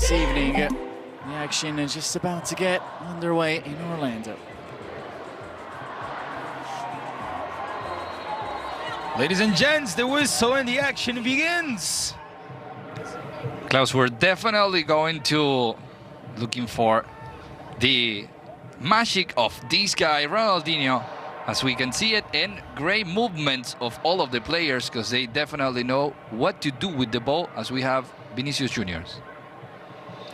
this evening. The action is just about to get underway in Orlando. Ladies and gents, the whistle and the action begins. Klaus, we're definitely going to looking for the magic of this guy, Ronaldinho, as we can see it, and great movements of all of the players, because they definitely know what to do with the ball, as we have Vinicius Juniors.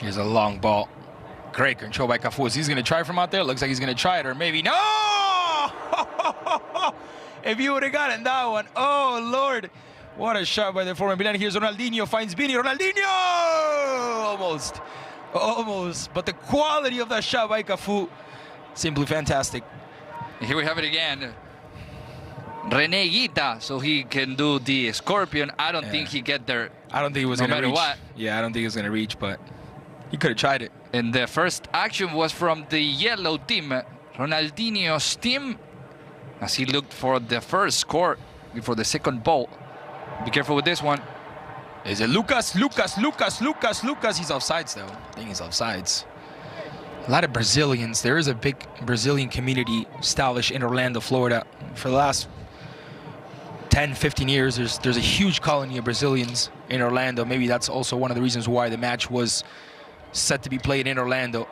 Here's a long ball. Great control by Cafu. He's going to try from out there. Looks like he's going to try it, or maybe no! If you would have gotten that one, oh Lord. What a shot by the former Milan. Here's Ronaldinho, finds Vini. Ronaldinho! Almost. But the quality of that shot by Cafu, simply fantastic. And here we have it again. René Higuita, so he can do the scorpion. I don't think he get there. I don't think it was no going to reach. What. Yeah, I don't think it was going to reach, but he could have tried it. And the first action was from the yellow team, Ronaldinho's team, as he looked for the first score before the second ball. Be careful with this one. Is it Lucas? He's offsides, though. I think he's offsides. A lot of Brazilians. There is a big Brazilian community established in Orlando, Florida. For the last 10, 15 years, there's a huge colony of Brazilians in Orlando. Maybe that's also one of the reasons why the match was set to be played in Orlando.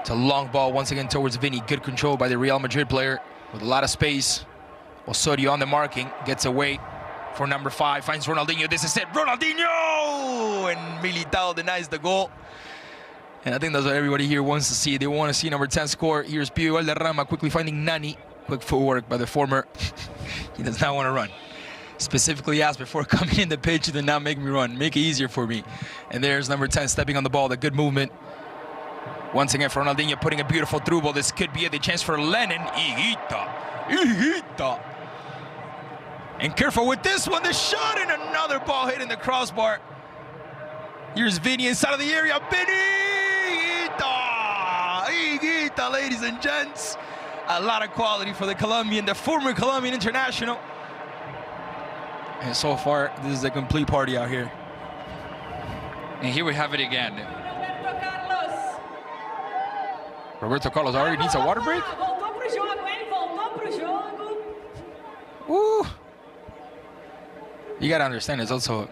It's a long ball once again towards Vini. Good control by the Real Madrid player with a lot of space. Osorio on the marking, gets away for number 5, finds Ronaldinho. This is it, Ronaldinho! And Militão denies the goal. And I think that's what everybody here wants to see. They want to see number 10 score. Here's Diego Valderrama quickly finding Nani. Quick footwork by the former. He does not want to run. Specifically asked before coming in the pitch, he did not make me run. Make it easier for me. And there's number 10 stepping on the ball. The good movement. Once again for Ronaldinho, putting a beautiful through ball. This could be the chance for Lennon. Higuita. And careful with this one. The shot and another ball hitting the crossbar. Here's Vini inside of the area. Higuita, ladies and gents. A lot of quality for the Colombian, the former Colombian international. And so far, this is a complete party out here. And here we have it again. Roberto Carlos already needs a water break? Woo! You gotta understand, it's also...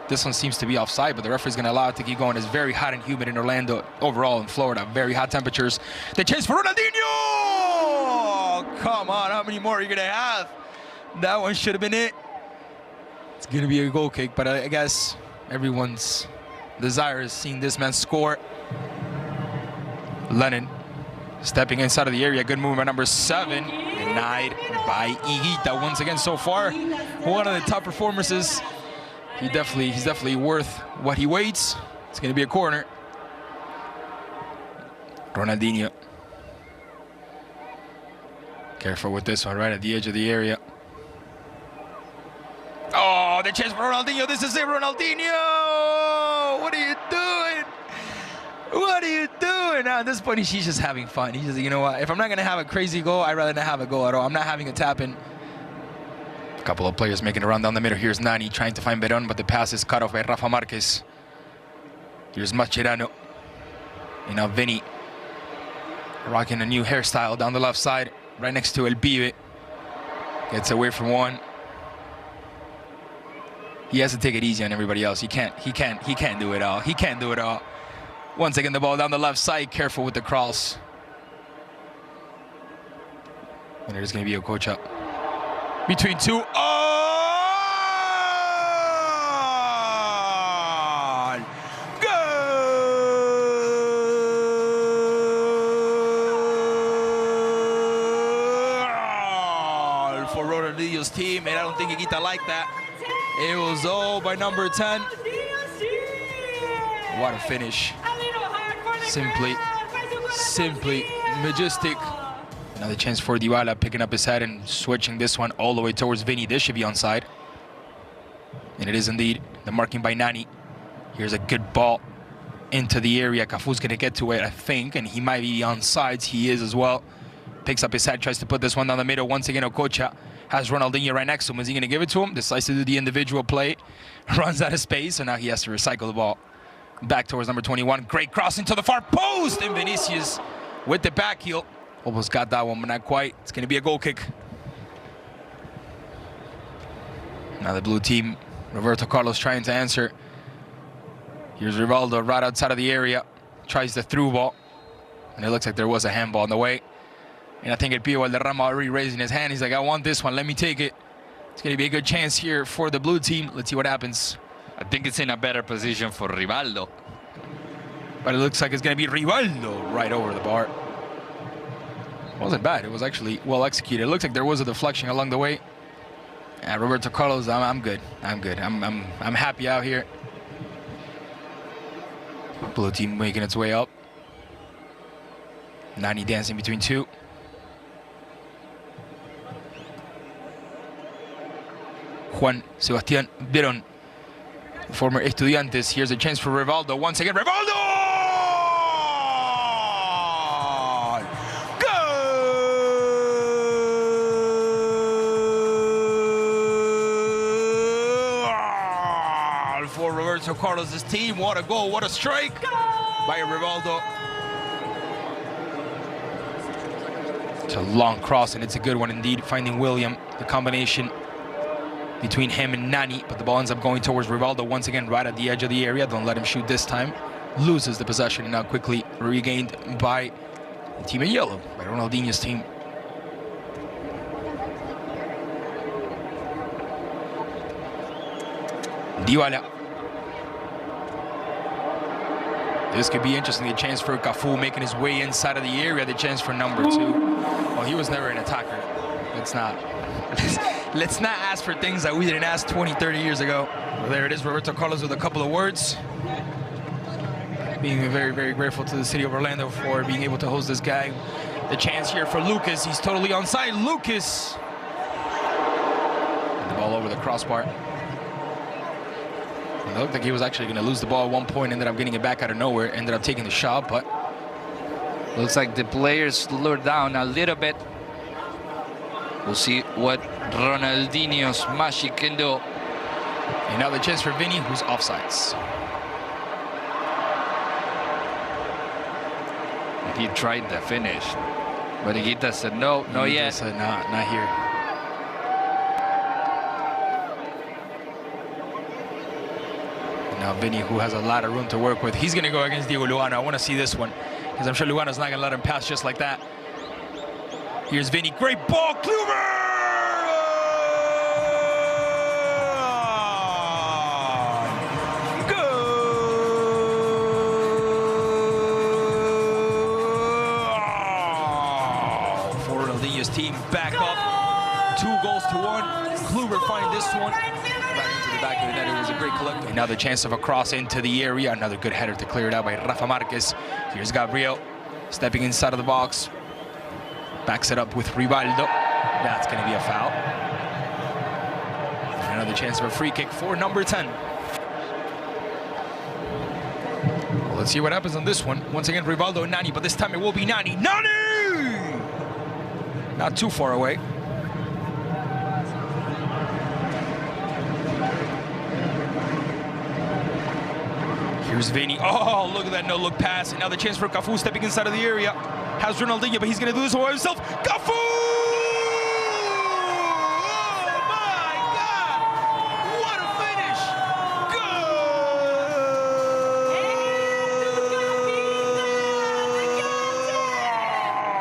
This one seems to be offside, but the referee's going to allow it to keep going. It's very hot and humid in Orlando, overall in Florida. Very hot temperatures. The chance for Ronaldinho! Oh, come on, how many more are you going to have? That one should have been it. It's going to be a goal kick, but I guess everyone's desire is seeing this man score. Lennon stepping inside of the area. Good move by number 7. Denied by Higuita once again so far. One of the top performances. He's definitely worth what he waits. It's going to be a corner. Ronaldinho. Careful with this one, right at the edge of the area. Oh, the chance for Ronaldinho. This is it, Ronaldinho! What are you doing? What are you doing? Now, at this point, he's just having fun. He's just, you know what? If I'm not going to have a crazy goal, I'd rather not have a goal at all. I'm not having a tap-in. A couple of players making a run down the middle. Here's Nani trying to find Deram, but the pass is cut off by Rafa Marquez. Here's Mascherano. And now Vini rocking a new hairstyle down the left side, right next to El Pibe. Gets away from one. He has to take it easy on everybody else. He can't do it all. He can't do it all. Once again, the ball down the left side. Careful with the cross. And there's going to be Okocha. Between two. Oh! Goal for Ronaldinho's team, and I don't think Higuita liked that. It was all by number 10. What a finish. Simply majestic. Another chance for Dybala, picking up his head and switching this one all the way towards Vini. This should be onside. And it is indeed. The marking by Nani. Here's a good ball into the area. Cafu's going to get to it, I think, and he might be onside. He is as well. Picks up his head, tries to put this one down the middle. Once again, Okocha has Ronaldinho right next to him. Is he going to give it to him? Decides to do the individual play. Runs out of space, so now he has to recycle the ball. Back towards number 21. Great cross into the far post. And Vinicius with the back heel. Almost got that one, but not quite. It's going to be a goal kick. Now the blue team, Roberto Carlos trying to answer. Here's Rivaldo right outside of the area. Tries the through ball. And it looks like there was a handball on the way. And I think it Diego Valderrama already raising his hand. He's like, I want this one. Let me take it. It's going to be a good chance here for the blue team. Let's see what happens. I think it's in a better position for Rivaldo. But it looks like it's going to be Rivaldo right over the bar. It wasn't bad. It was actually well executed. It looks like there was a deflection along the way. And Roberto Carlos, I'm good. I'm good. I'm happy out here. Blue team making its way up. Nani dancing between two. Juan Sebastián Deram, former Estudiantes. Here's a chance for Rivaldo. Once again, Rivaldo! Goal for Roberto Carlos' team. What a goal, what a strike by Rivaldo. It's a long cross, and it's a good one indeed. Finding William, the combination between him and Nani, but the ball ends up going towards Rivaldo once again right at the edge of the area. Don't let him shoot this time. Loses the possession and now quickly regained by the team in yellow, by Ronaldinho's team. Dybala. This could be interesting. A chance for Cafu making his way inside of the area. The chance for number 2. Well, he was never an attacker. Let's not ask for things that we didn't ask 20, 30 years ago. Well, there it is, Roberto Carlos with a couple of words. Being very, very grateful to the city of Orlando for being able to host this guy. The chance here for Lucas. He's totally onside. Lucas. The ball over the crossbar. And it looked like he was actually going to lose the ball at one point. Ended up getting it back out of nowhere. Ended up taking the shot, but looks like the players slowed down a little bit. We'll see what Ronaldinho's magic can do. And now the chance for Vinny, who's offsides. He tried the finish, but Higuita said no, not yet. Said not here. And now Vinny, who has a lot of room to work with, he's going to go against Diego Lugano. I want to see this one, because I'm sure Lugano's not going to let him pass just like that. Here's Vinny, great ball, Kluber! Goal for Ronaldinho's team, back up, 2 goals to 1. Kluber finding this one, right into the back of the net. It was a great collect. Another chance of a cross into the area, another good header to clear it out by Rafa Marquez. Here's Gabriel, stepping inside of the box. Backs it up with Rivaldo. That's going to be a foul. And another chance of a free kick for number 10. Well, let's see what happens on this one. Once again, Rivaldo and Nani, but this time it will be Nani. Nani! Not too far away. Here's Vinny. Oh, look at that no-look pass. And now the chance for Cafu stepping inside of the area. Has Ronaldinho, but he's going to do this by himself. Cafu! Oh, my God! What a finish! Goal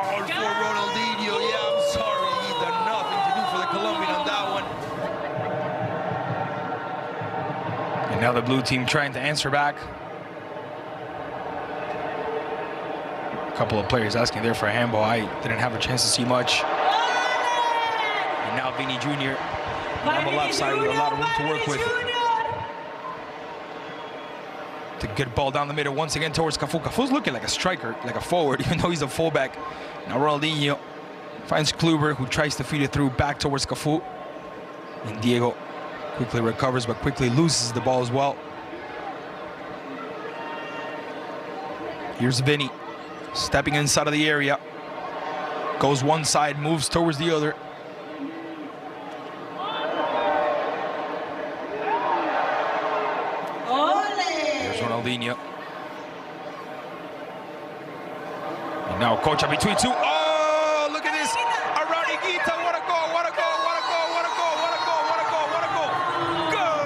for Ronaldinho. Yeah, I'm sorry. He done nothing to do for the Colombian on that one. And now the blue team trying to answer back. Couple of players asking there for a handball. I didn't have a chance to see much. And now Vinny Jr. on the left side with a lot of room to work with. It's a good ball down the middle once again towards Cafu. Cafu's looking like a striker, like a forward, even though he's a fullback. Now Ronaldinho finds Kluber, who tries to feed it through back towards Cafu. And Diego quickly recovers, but quickly loses the ball as well. Here's Vinny. Stepping inside of the area. Goes one side, moves towards the other. There's Ronaldinho Ronaldinho. And now Okocha between two. Oh, look at this. Around Higuita. What a goal, what a goal, what a goal, what a goal, what a goal, what a goal, what a goal. Goal!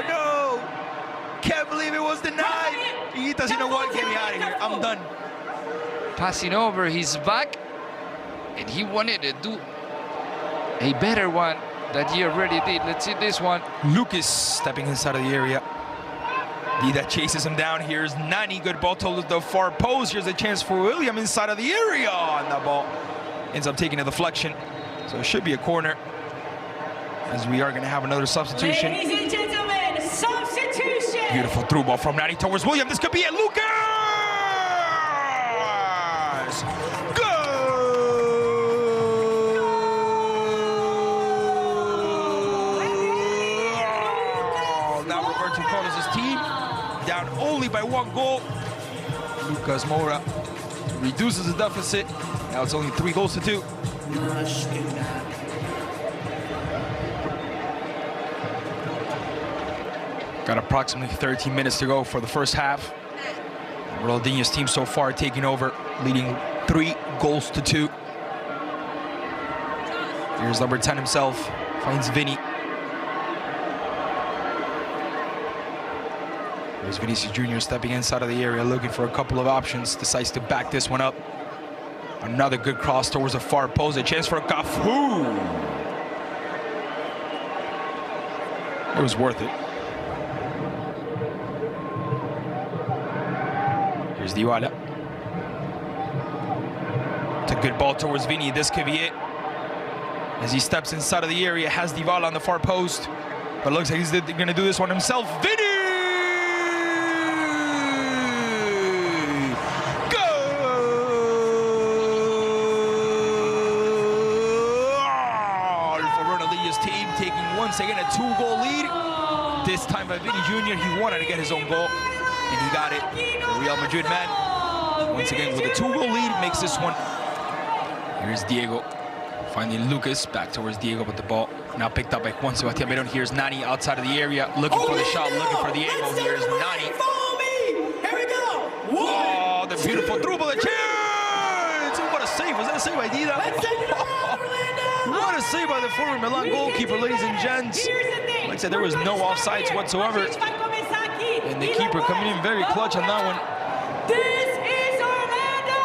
No! Can't believe it was denied. Higuita's, you know what? Get me out of here. I'm done. Passing over his back, and he wanted to do a better one that he already did. Let's see this one. Lucas stepping inside of the area. Dida chases him down. Here's Nani. Good ball to the far post. Here's a chance for William inside of the area. And that ball ends up taking a deflection. So it should be a corner, as we are going to have another substitution. Ladies and gentlemen, substitution. Beautiful through ball from Nani towards William. This could be it. Lucas! Now Roberto Carlos' team down only by 1 goal. Lucas Moura reduces the deficit. Now it's only 3 goals to 2. Got approximately 13 minutes to go for the first half. Ronaldinho's team so far taking over, leading 3 goals to 2. Here's number 10 himself, finds Vinny. There's Vinicius Junho stepping inside of the area, looking for a couple of options, decides to back this one up. Another good cross towards the far post, a chance for Cafu. It was worth it. Here's Dybala. It's a good ball towards Vinny. This could be it. As he steps inside of the area, has Dybala on the far post. But looks like he's going to do this one himself. Vinny! Goal for Ronaldinho's team, taking once again a 2-goal lead. This time by Vinny Jr. He wanted to get his own goal. And he got it. The Real Madrid man, once again with a 2-goal lead, makes this one. Here's Diego, finding Lucas, back towards Diego with the ball. Now picked up by Juan Sebastián Verón. Here's Nani outside of the area, looking for the shot, looking for the angle. Here's Nani. Follow me. Here we go. Oh, the beautiful through ball, the chance! What a save. Was that a save by Dida? Let's send it around, Orlando. What a save by the former Milan goalkeeper, ladies and gents. Like I said, there was no offsides whatsoever. And the keeper coming in very clutch on that one. This is Orlando.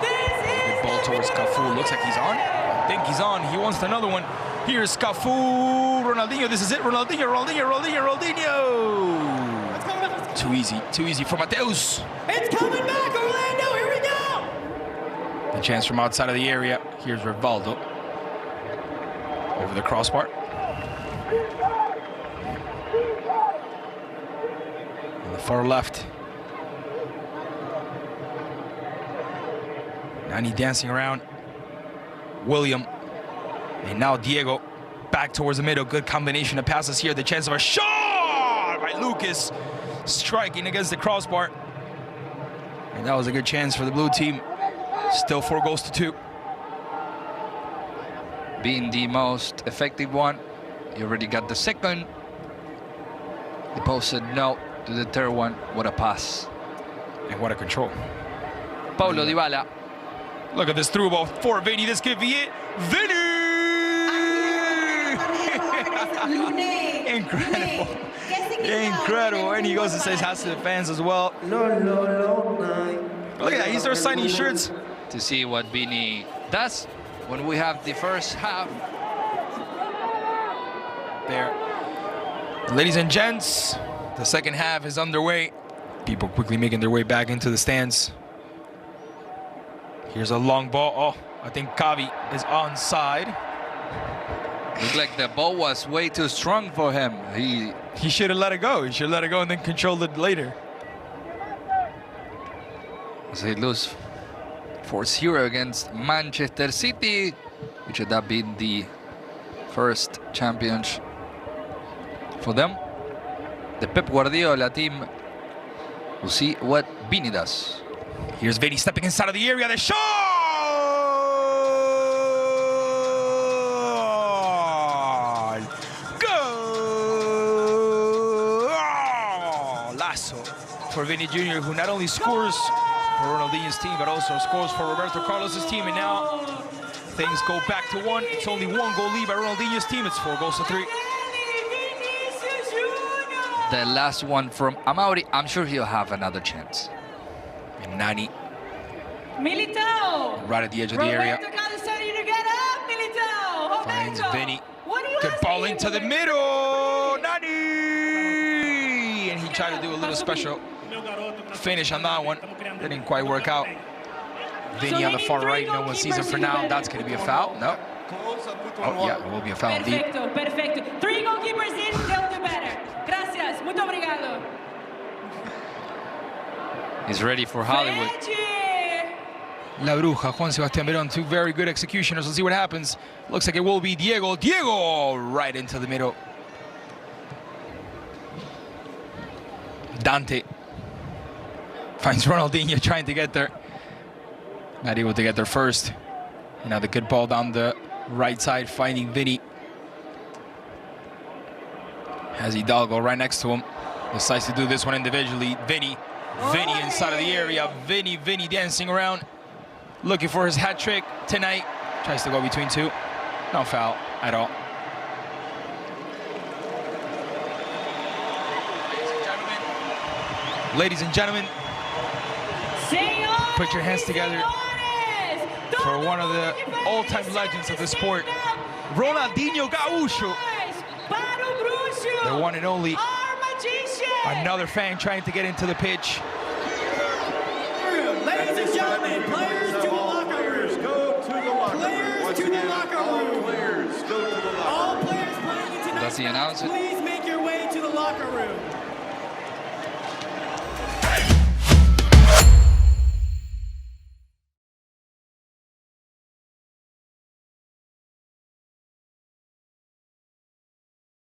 This is Ball towards Cafu. Looks like he's on. I think he's on. He wants another one. Here's Cafu. Ronaldinho. This is it. Ronaldinho. Too easy for Mateus. It's coming back, Orlando. Here we go. The chance from outside of the area. Here's Rivaldo. Over the crossbar. On the far left. Nani dancing around. William. And now Diego. Back towards the middle. Good combination of passes here. The chance of a shot by Lucas. Striking against the crossbar. And that was a good chance for the blue team. Still 4 goals to 2. Being the most effective one. You already got the second. The post said no to the third one. What a pass. And what a control. Paulo Dybala. Look at this through ball for Vinny. This could be it. Vinny! Incredible. Incredible. And he goes and says hi to the fans as well. Look at that. He starts signing shirts. To see what Vinny does when we have the first half. There. Ladies and gents, the second half is underway. People quickly making their way back into the stands. Here's a long ball. Oh, I think Kavi is onside. Looked like the ball was way too strong for him. He should have let it go. He should have let it go and then controlled it later. As they lose 4-0 against Manchester City, which would have been the first champions for them. The Pep Guardiola team. We'll see what Vinny does. Here's Vinny stepping inside of the area. The shot! golazo for Vinny Jr., who not only scores for Ronaldinho's team, but also scores for Roberto Carlos' team. And now things go back to one. It's only 1 goal lead by Ronaldinho's team. It's 4 goals to 3. Vinicius Junho. The last one from Amaury. I'm sure he'll have another chance. And Nani Militão. right at the edge of the area. Roberto Carlos starting to get up. Militão. Finds Roberto. Vinny. What do you Good have to ball say into the about middle. Nani! And he tried to do a little special finish on that one. Didn't quite work out. Vinny on the far right. No one sees him for now. That's going to be a foul. No. Oh, yeah, it will be a foul indeed. Perfecto, perfecto. 3 goalkeepers in, they'll do better. Gracias, muito obrigado. He's ready for Hollywood. La Bruja, Juan Sebastián Verón, 2 very good executioners. Let's see what happens. Looks like it will be Diego. Diego right into the middle. Dante finds Ronaldinho trying to get there. Not able to get there first. And now the good ball down the right side, finding Vinny. Has Hidalgo right next to him. Decides to do this one individually. Vinny inside of the area. Vinny dancing around. Looking for his hat trick tonight. Tries to go between 2. No foul at all. Ladies and gentlemen, put your hands together for one of the all-time legends of the sport, Ronaldinho Gaúcho, the one and only. Another fan trying to get into the pitch. Ladies and gentlemen, players to the locker room. Players to the locker room. All players playing tonight. Does he announce it? Please make your way to the locker room.